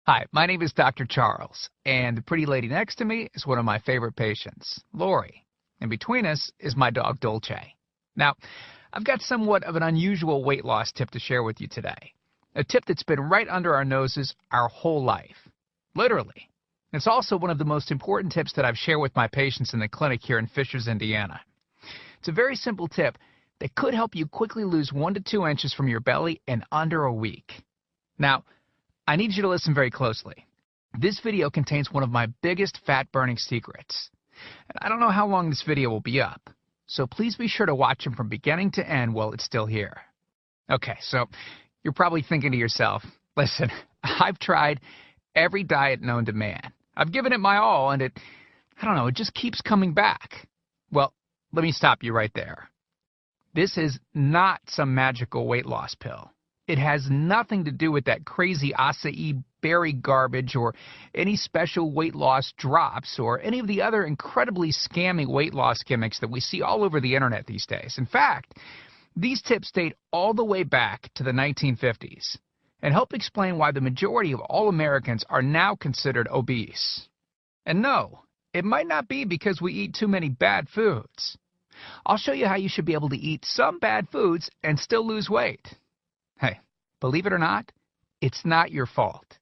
Hi, my name is Dr. Charles, and the pretty lady next to me is one of my favorite patients, Lori. And between us is my dog, Dolce. Now, I've got somewhat of an unusual weight loss tip to share with you today. A tip that's been right under our noses our whole life. Literally. It's also one of the most important tips that I've shared with my patients in the clinic here in Fishers, Indiana. It's a very simple tip that could help you quickly lose 1 to 2 inches from your belly in under a week. Now, I need you to listen very closely. This video contains one of my biggest fat-burning secrets. And I don't know how long this video will be up, so please be sure to watch it from beginning to end while it's still here. Okay, so you're probably thinking to yourself, listen, I've tried every diet known to man. I've given it my all, and it just keeps coming back. Well, let me stop you right there. This is not some magical weight loss pill. It has nothing to do with that crazy acai berry garbage or any special weight loss drops or any of the other incredibly scammy weight loss gimmicks that we see all over the internet these days. In fact, these tips date all the way back to the 1950s and help explain why the majority of all Americans are now considered obese. And no, it might not be because we eat too many bad foods. I'll show you how you should be able to eat some bad foods and still lose weight. Hey, believe it or not, it's not your fault.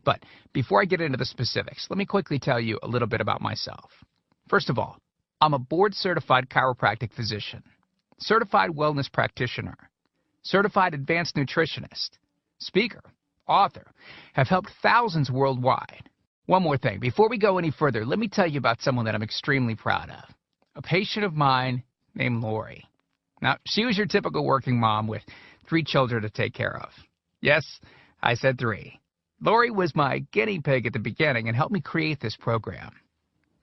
But before I get into the specifics, let me quickly tell you a little bit about myself. First of all, I'm a board-certified chiropractic physician, certified wellness practitioner, certified advanced nutritionist, speaker, author, have helped thousands worldwide. One more thing, before we go any further, let me tell you about someone that I'm extremely proud of, a patient of mine named Lori. Now, she was your typical working mom with 3 children to take care of. Yes, I said 3. Lori was my guinea pig at the beginning and helped me create this program.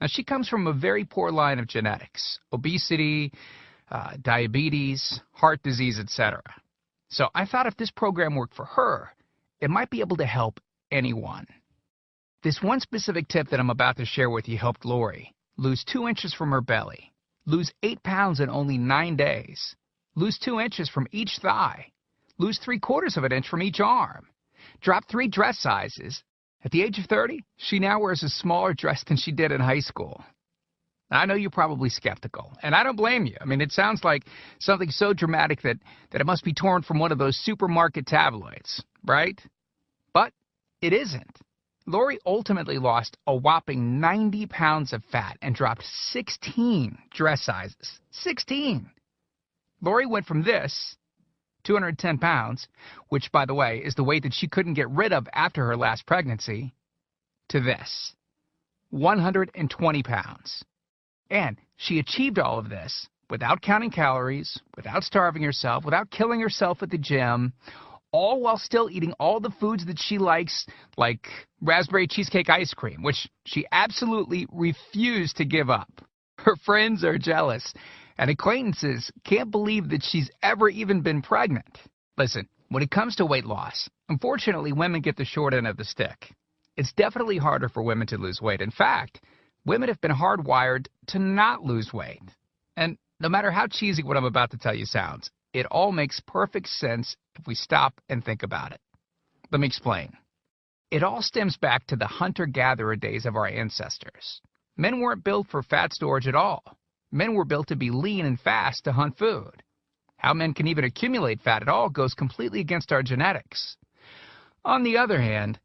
Now, she comes from a very poor line of genetics, obesity, diabetes, heart disease, etc. So I thought if this program worked for her, it might be able to help anyone. This one specific tip that I'm about to share with you helped Lori lose 2 inches from her belly, lose 8 pounds in only 9 days, lose 2 inches from each thigh, lose 3/4 of an inch from each arm, drop 3 dress sizes. At the age of 30, she now wears a smaller dress than she did in high school. I know you're probably skeptical, and I don't blame you. I mean, it sounds like something so dramatic that it must be torn from one of those supermarket tabloids, right? But it isn't. Lori ultimately lost a whopping 90 pounds of fat and dropped 16 dress sizes. 16! Lori went from this, 210 pounds, which, by the way, is the weight that she couldn't get rid of after her last pregnancy, to this, 120 pounds. And she achieved all of this without counting calories, without starving herself, without killing herself at the gym, all while still eating all the foods that she likes, like raspberry cheesecake ice cream, which she absolutely refused to give up. Her friends are jealous, and acquaintances can't believe that she's ever even been pregnant. Listen, when it comes to weight loss, unfortunately, women get the short end of the stick. It's definitely harder for women to lose weight. In fact, women have been hardwired to not lose weight. And no matter how cheesy what I'm about to tell you sounds, it all makes perfect sense if we stop and think about it. Let me explain. It all stems back to the hunter-gatherer days of our ancestors. Men weren't built for fat storage at all. Men were built to be lean and fast to hunt food. How men can even accumulate fat at all goes completely against our genetics. On the other hand,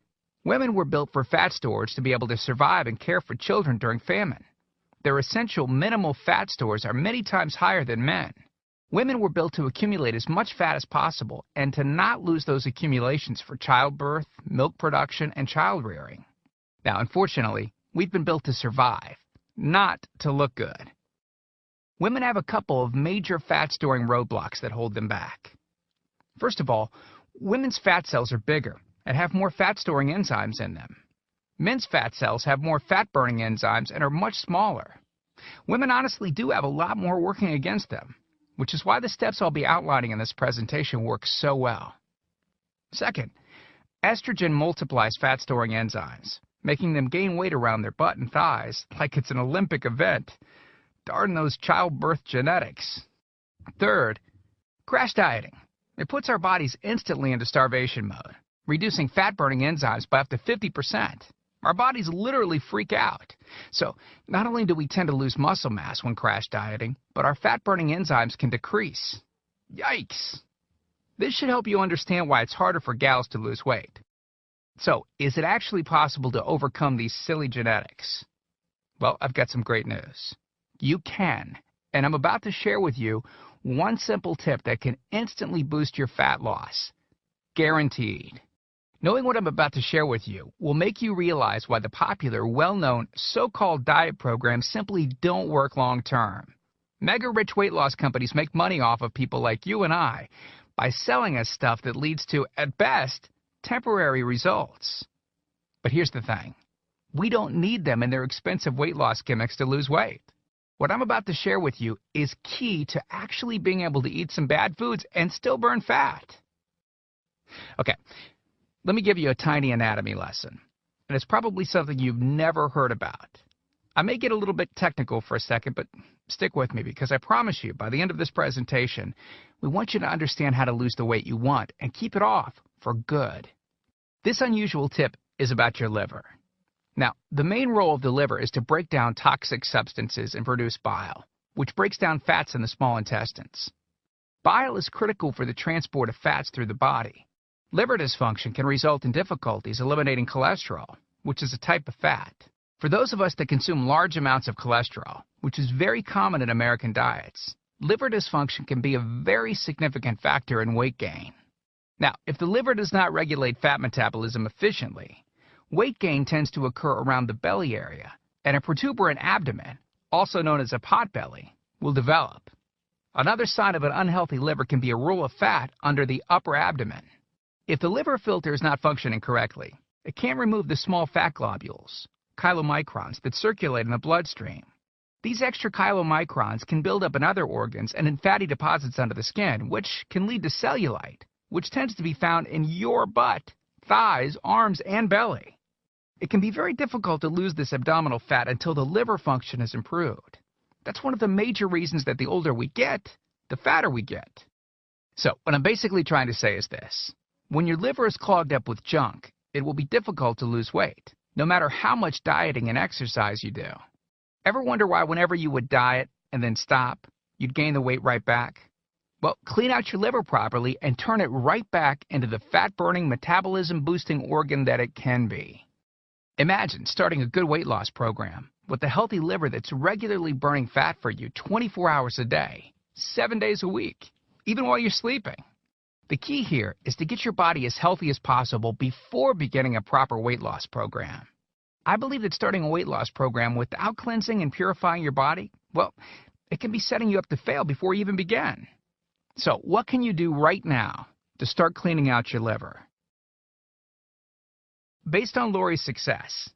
women were built for fat storage to be able to survive and care for children during famine. Their essential minimal fat stores are many times higher than men. Women were built to accumulate as much fat as possible and to not lose those accumulations for childbirth, milk production, and child rearing. Now, unfortunately, we've been built to survive, not to look good. Women have a couple of major fat-storing roadblocks that hold them back. First of all, women's fat cells are bigger and have more fat-storing enzymes in them. Men's fat cells have more fat-burning enzymes and are much smaller. Women honestly do have a lot more working against them, which is why the steps I'll be outlining in this presentation work so well. Second, estrogen multiplies fat-storing enzymes, making them gain weight around their butt and thighs like it's an Olympic event. Darn those childbirth genetics. Third, crash dieting. It puts our bodies instantly into starvation mode. reducing fat-burning enzymes by up to 50%. Our bodies literally freak out. So not only do we tend to lose muscle mass when crash dieting, but our fat-burning enzymes can decrease. Yikes! This should help you understand why it's harder for gals to lose weight. So, is it actually possible to overcome these silly genetics? Well, I've got some great news. You can, and I'm about to share with you one simple tip that can instantly boost your fat loss. Guaranteed. Knowing what I'm about to share with you will make you realize why the popular, well-known, so-called diet programs simply don't work long-term. Mega-rich weight loss companies make money off of people like you and I by selling us stuff that leads to, at best, temporary results. But here's the thing. We don't need them in their expensive weight loss gimmicks to lose weight. What I'm about to share with you is key to actually being able to eat some bad foods and still burn fat. Okay. Let me give you a tiny anatomy lesson, and it's probably something you've never heard about. I may get a little bit technical for a second, but stick with me because I promise you, by the end of this presentation, we want you to understand how to lose the weight you want and keep it off for good. This unusual tip is about your liver. Now, the main role of the liver is to break down toxic substances and produce bile, which breaks down fats in the small intestines. Bile is critical for the transport of fats through the body. Liver dysfunction can result in difficulties eliminating cholesterol, which is a type of fat. For those of us that consume large amounts of cholesterol, which is very common in American diets, liver dysfunction can be a very significant factor in weight gain. Now, if the liver does not regulate fat metabolism efficiently, weight gain tends to occur around the belly area, and a protuberant abdomen, also known as a potbelly, will develop. Another sign of an unhealthy liver can be a roll of fat under the upper abdomen. If the liver filter is not functioning correctly, it can't remove the small fat globules, chylomicrons, that circulate in the bloodstream. These extra chylomicrons can build up in other organs and in fatty deposits under the skin, which can lead to cellulite, which tends to be found in your butt, thighs, arms, and belly. It can be very difficult to lose this abdominal fat until the liver function is improved. That's one of the major reasons that the older we get, the fatter we get. So, what I'm basically trying to say is this. When your liver is clogged up with junk, it will be difficult to lose weight, no matter how much dieting and exercise you do. Ever wonder why whenever you would diet and then stop, you'd gain the weight right back? Well, clean out your liver properly and turn it right back into the fat-burning, metabolism-boosting organ that it can be. Imagine starting a good weight loss program with a healthy liver that's regularly burning fat for you 24 hours a day, 7 days a week, even while you're sleeping. The key here is to get your body as healthy as possible before beginning a proper weight loss program. I believe that starting a weight loss program without cleansing and purifying your body, well, it can be setting you up to fail before you even begin. So, what can you do right now to start cleaning out your liver? Based on Lori's success,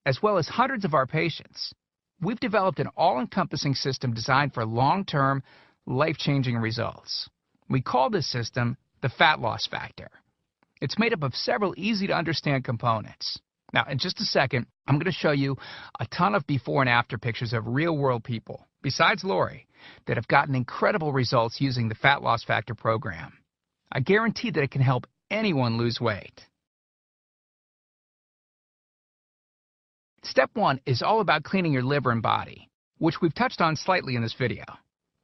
as well as hundreds of our patients, we've developed an all-encompassing system designed for long-term, life-changing results. We call this system the fat loss factor. It's made up of several easy-to-understand components. Now, in just a second, I'm going to show you a ton of before and after pictures of real-world people, besides Lori, that have gotten incredible results using the Fat Loss Factor program. I guarantee that it can help anyone lose weight. Step 1 is all about cleaning your liver and body, which we've touched on slightly in this video.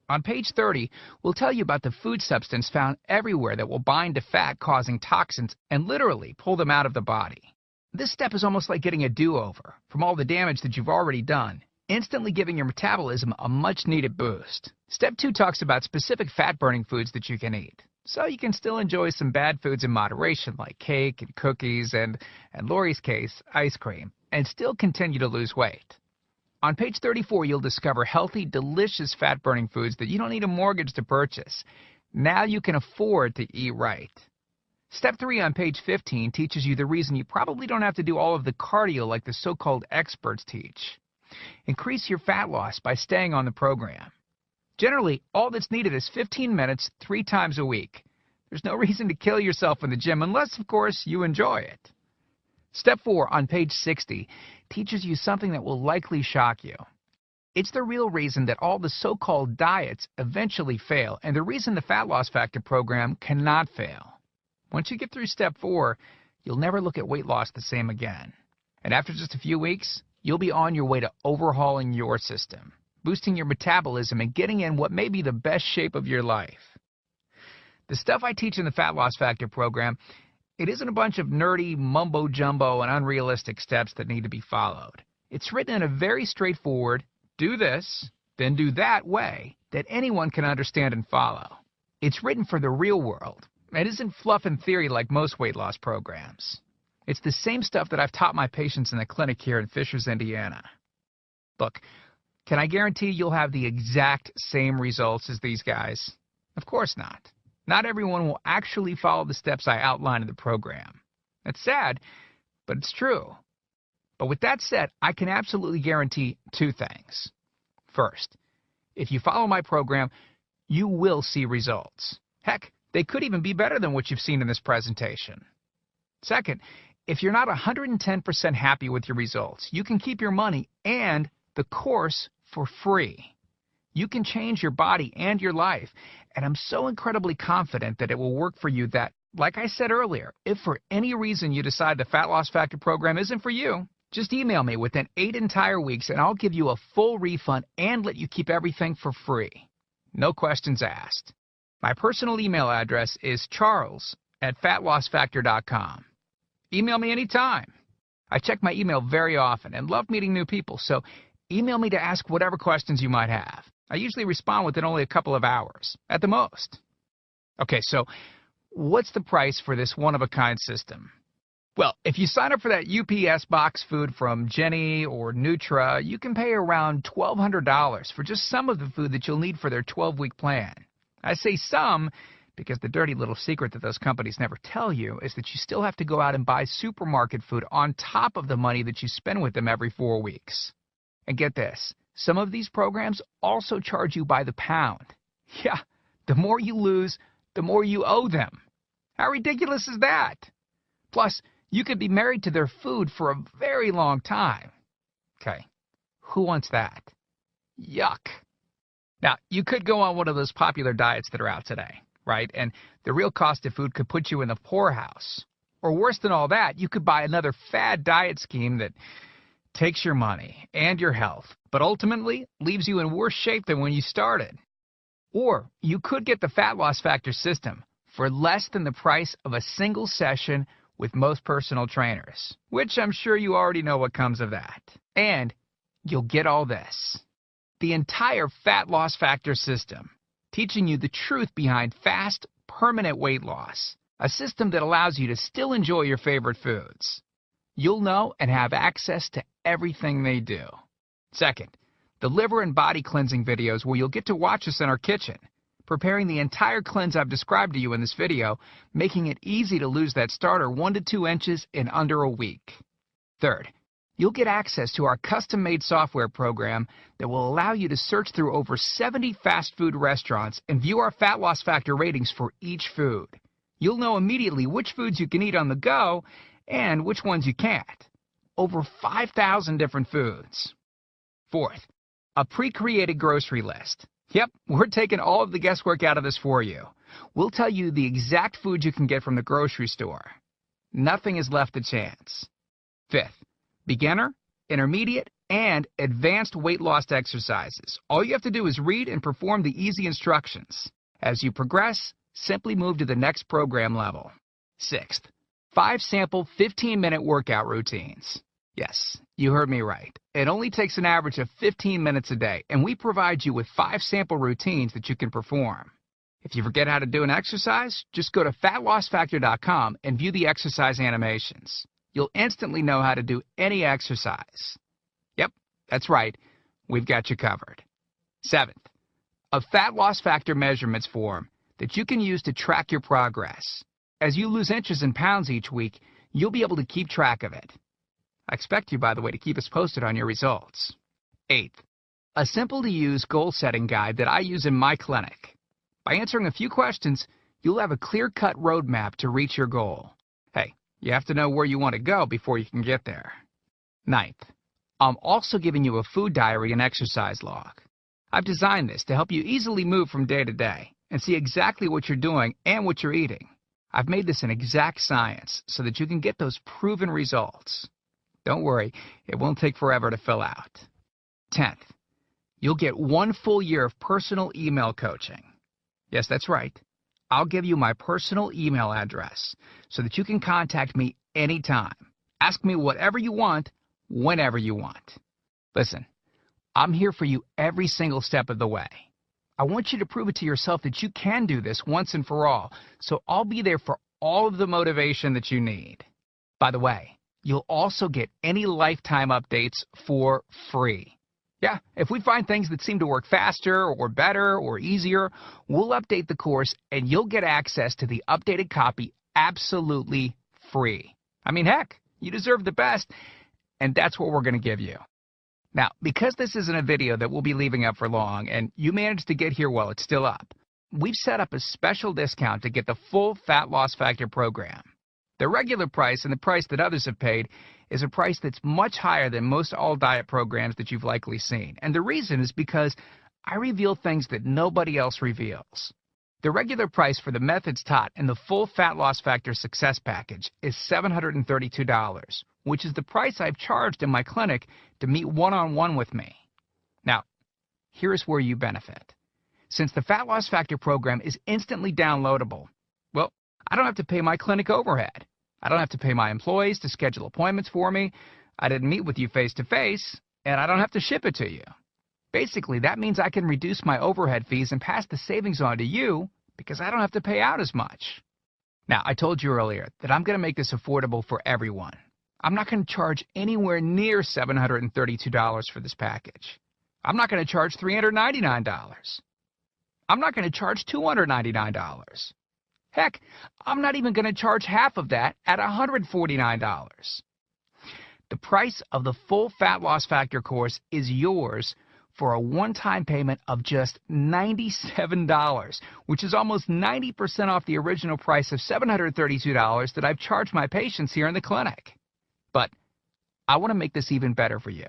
On page 30, we'll tell you about the food substance found everywhere that will bind to fat, causing toxins and literally pull them out of the body. This step is almost like getting a do-over from all the damage that you've already done, instantly giving your metabolism a much-needed boost. Step 2 talks about specific fat-burning foods that you can eat, so you can still enjoy some bad foods in moderation like cake and cookies and, in Lori's case, ice cream, and still continue to lose weight. On page 34, you'll discover healthy, delicious fat-burning foods that you don't need a mortgage to purchase. Now you can afford to eat right. Step 3 on page 15 teaches you the reason you probably don't have to do all of the cardio like the so-called experts teach. Increase your fat loss by staying on the program. Generally, all that's needed is 15 minutes 3 times a week. There's no reason to kill yourself in the gym unless, of course, you enjoy it. Step 4 on page 60 teaches you something that will likely shock you. It's the real reason that all the so-called diets eventually fail, and the reason the Fat Loss Factor program cannot fail. Once you get through step 4, you'll never look at weight loss the same again. And after just a few weeks, you'll be on your way to overhauling your system, boosting your metabolism, and getting in what may be the best shape of your life. The stuff I teach in the Fat Loss Factor program, it isn't a bunch of nerdy mumbo-jumbo and unrealistic steps that need to be followed. It's written in a very straightforward, do this, then do that way that anyone can understand and follow. It's written for the real world. It isn't fluff and theory like most weight loss programs. It's the same stuff that I've taught my patients in the clinic here in Fishers, Indiana. Look, can I guarantee you'll have the exact same results as these guys? Of course not. Not everyone will actually follow the steps I outline in the program. That's sad, but it's true. But with that said, I can absolutely guarantee two things. First, if you follow my program, you will see results. Heck, they could even be better than what you've seen in this presentation. Second, if you're not 110% happy with your results, you can keep your money and the course for free. You can change your body and your life, and I'm so incredibly confident that it will work for you that, like I said earlier, if for any reason you decide the Fat Loss Factor program isn't for you, just email me within 8 entire weeks and I'll give you a full refund and let you keep everything for free. No questions asked. My personal email address is charles@fatlossfactor.com. Email me anytime. I check my email very often and love meeting new people, so email me to ask whatever questions you might have. I usually respond within only a couple of hours, at the most. Okay, so what's the price for this one-of-a-kind system? Well, if you sign up for that UPS box food from Jenny or Nutra, you can pay around $1,200 for just some of the food that you'll need for their 12-week plan. I say some because the dirty little secret that those companies never tell you is that you still have to go out and buy supermarket food on top of the money that you spend with them every 4 weeks. And get this, some of these programs also charge you by the pound. Yeah, the more you lose, the more you owe them. How ridiculous is that? Plus, you could be married to their food for a very long time. Okay, who wants that? Yuck. Now, you could go on one of those popular diets that are out today, right? And the real cost of food could put you in the poorhouse. Or worse than all that, you could buy another fad diet scheme that takes your money and your health, but ultimately leaves you in worse shape than when you started. Or you could get the Fat Loss Factor system for less than the price of a single session with most personal trainers, which I'm sure you already know what comes of that. And you'll get all this. The entire Fat Loss Factor system, teaching you the truth behind fast, permanent weight loss, a system that allows you to still enjoy your favorite foods. You'll know and have access to everything they do. Second, the liver and body cleansing videos where you'll get to watch us in our kitchen, preparing the entire cleanse I've described to you in this video, making it easy to lose that starter 1 to 2 inches in under a week. Third, you'll get access to our custom-made software program that will allow you to search through over 70 fast food restaurants and view our Fat Loss Factor ratings for each food. You'll know immediately which foods you can eat on the go and which ones you can't. Over 5,000 different foods. Fourth, a pre-created grocery list. Yep, we're taking all of the guesswork out of this for you. We'll tell you the exact food you can get from the grocery store. Nothing is left to chance. Fifth, beginner, intermediate, and advanced weight loss exercises. All you have to do is read and perform the easy instructions. As you progress, simply move to the next program level. Sixth, 5 sample 15-minute workout routines. Yes, you heard me right. It only takes an average of 15 minutes a day, and we provide you with 5 sample routines that you can perform. If you forget how to do an exercise, just go to fatlossfactor.com and view the exercise animations. You'll instantly know how to do any exercise. Yep, that's right. We've got you covered. Seventh, a Fat Loss Factor measurements form that you can use to track your progress. As you lose inches and pounds each week, you'll be able to keep track of it. I expect you, by the way, to keep us posted on your results. Eighth, a simple-to-use goal-setting guide that I use in my clinic. By answering a few questions, you'll have a clear-cut roadmap to reach your goal. Hey, you have to know where you want to go before you can get there. Ninth, I'm also giving you a food diary and exercise log. I've designed this to help you easily move from day to day and see exactly what you're doing and what you're eating. I've made this an exact science so that you can get those proven results. Don't worry, it won't take forever to fill out. 10th, you'll get 1 full year of personal email coaching. Yes, that's right. I'll give you my personal email address so that you can contact me anytime. Ask me whatever you want, whenever you want. Listen, I'm here for you every single step of the way. I want you to prove it to yourself that you can do this once and for all, so I'll be there for all of the motivation that you need. By the way, you'll also get any lifetime updates for free. Yeah, if we find things that seem to work faster or better or easier, we'll update the course and you'll get access to the updated copy absolutely free. I mean, heck, you deserve the best, and that's what we're going to give you. Now, because this isn't a video that we'll be leaving up for long, and you managed to get here while it's still up, we've set up a special discount to get the full Fat Loss Factor program. The regular price and the price that others have paid is a price that's much higher than most all-diet programs that you've likely seen. And the reason is because I reveal things that nobody else reveals. The regular price for the methods taught in the full Fat Loss Factor Success Package is $732, which is the price I've charged in my clinic to meet one-on-one with me. Now, here's where you benefit. Since the Fat Loss Factor program is instantly downloadable, well, I don't have to pay my clinic overhead. I don't have to pay my employees to schedule appointments for me. I didn't meet with you face-to-face, and I don't have to ship it to you. Basically, that means I can reduce my overhead fees and pass the savings on to you because I don't have to pay out as much. Now, I told you earlier that I'm going to make this affordable for everyone. I'm not going to charge anywhere near $732 for this package. I'm not going to charge $399. I'm not going to charge $299. Heck, I'm not even going to charge half of that at $149. The price of the full Fat Loss Factor course is yours for a one-time payment of just $97, which is almost 90% off the original price of $732 that I've charged my patients here in the clinic. But I want to make this even better for you.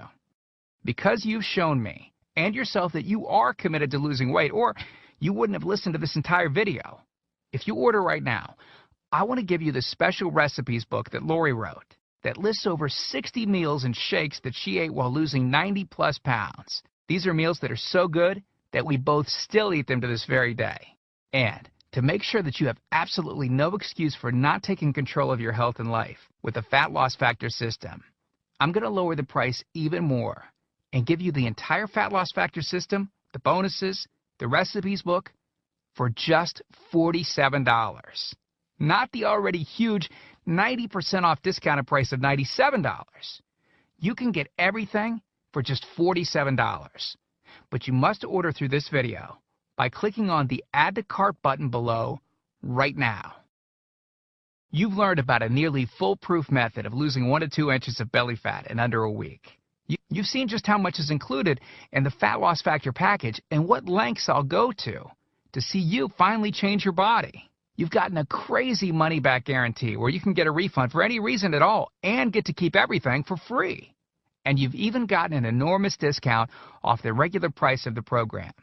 Because you've shown me and yourself that you are committed to losing weight, or you wouldn't have listened to this entire video. If you order right now, I want to give you the special recipes book that Lori wrote that lists over 60 meals and shakes that she ate while losing 90-plus pounds. These are meals that are so good that we both still eat them to this very day. And to make sure that you have absolutely no excuse for not taking control of your health and life with the Fat Loss Factor system, I'm going to lower the price even more and give you the entire Fat Loss Factor system, the bonuses, the recipes book, for just $47. Not the already huge 90% off discounted price of $97. You can get everything for just $47. But you must order through this video by clicking on the Add to Cart button below right now. You've learned about a nearly foolproof method of losing 1 to 2 inches of belly fat in under a week. You've seen just how much is included in the Fat Loss Factor package and what lengths I'll go to see you finally change your body. You've gotten a crazy money-back guarantee where you can get a refund for any reason at all and get to keep everything for free. And you've even gotten an enormous discount off the regular price of the program,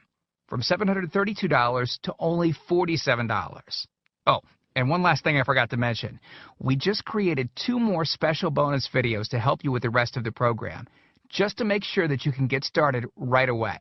from $732 to only $47. Oh, and one last thing I forgot to mention. We just created 2 more special bonus videos to help you with the rest of the program, just to make sure that you can get started right away.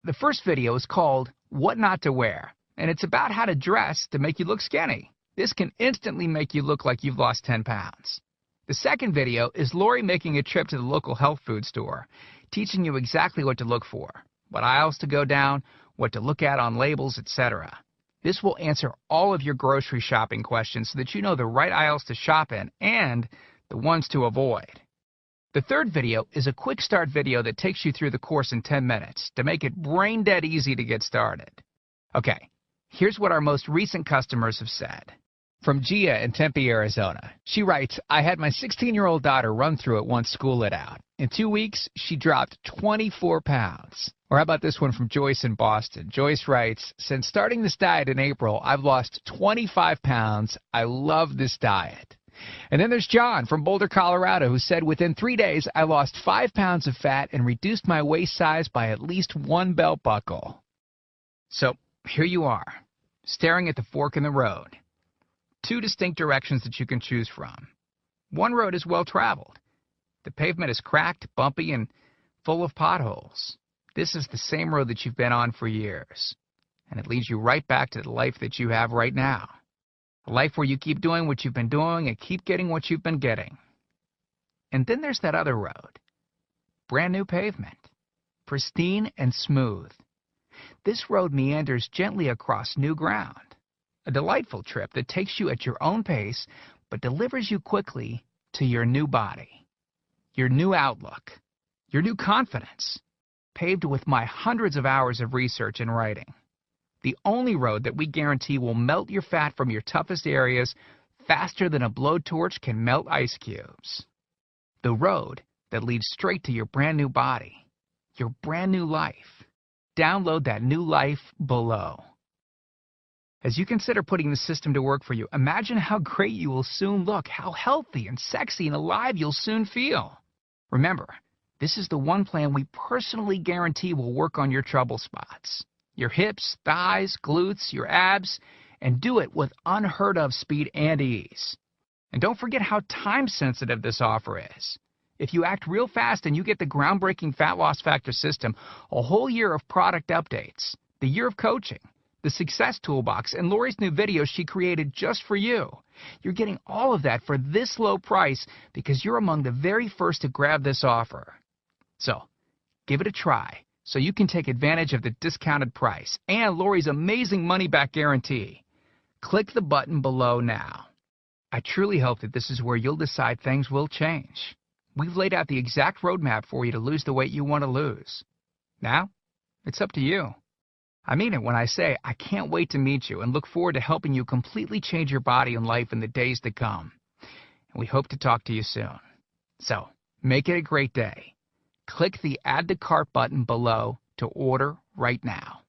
The first video is called What Not to Wear, and it's about how to dress to make you look skinny. This can instantly make you look like you've lost 10 pounds. The second video is Lori making a trip to the local health food store, teaching you exactly what to look for, what aisles to go down, what to look at on labels, etc. This will answer all of your grocery shopping questions so that you know the right aisles to shop in and the ones to avoid. The third video is a quick start video that takes you through the course in 10 minutes to make it brain dead easy to get started. Okay, here's what our most recent customers have said. From Gia in Tempe, Arizona. She writes, I had my 16-year-old daughter run through it once school let out. In 2 weeks, she dropped 24 pounds. Or how about this one from Joyce in Boston? Joyce writes, since starting this diet in April, I've lost 25 pounds. I love this diet. And then there's John from Boulder, Colorado, who said, within 3 days, I lost 5 pounds of fat and reduced my waist size by at least 1 belt buckle. So here you are, staring at the fork in the road. two distinct directions that you can choose from. One road is well traveled. The pavement is cracked, bumpy, and full of potholes. This is the same road that you've been on for years, and it leads you right back to the life that you have right now. A life where you keep doing what you've been doing and keep getting what you've been getting. And then there's that other road. Brand new pavement. Pristine and smooth. This road meanders gently across new ground. A delightful trip that takes you at your own pace, but delivers you quickly to your new body, your new outlook, your new confidence, paved with my hundreds of hours of research and writing. The only road that we guarantee will melt your fat from your toughest areas faster than a blowtorch can melt ice cubes. The road that leads straight to your brand new body, your brand new life. Download that new life below. As you consider putting the system to work for you, imagine how great you will soon look, how healthy and sexy and alive you'll soon feel. Remember, this is the one plan we personally guarantee will work on your trouble spots. Your hips, thighs, glutes, your abs, and do it with unheard of speed and ease. And don't forget how time-sensitive this offer is. If you act real fast and you get the groundbreaking Fat Loss Factor system, a whole year of product updates, the year of coaching, the success toolbox, and Lori's new videos she created just for you. You're getting all of that for this low price because you're among the very first to grab this offer. So, give it a try so you can take advantage of the discounted price and Lori's amazing money-back guarantee. Click the button below now. I truly hope that this is where you'll decide things will change. We've laid out the exact roadmap for you to lose the weight you want to lose. Now, it's up to you. I mean it when I say I can't wait to meet you and look forward to helping you completely change your body and life in the days to come. And we hope to talk to you soon. So, make it a great day. Click the Add to Cart button below to order right now.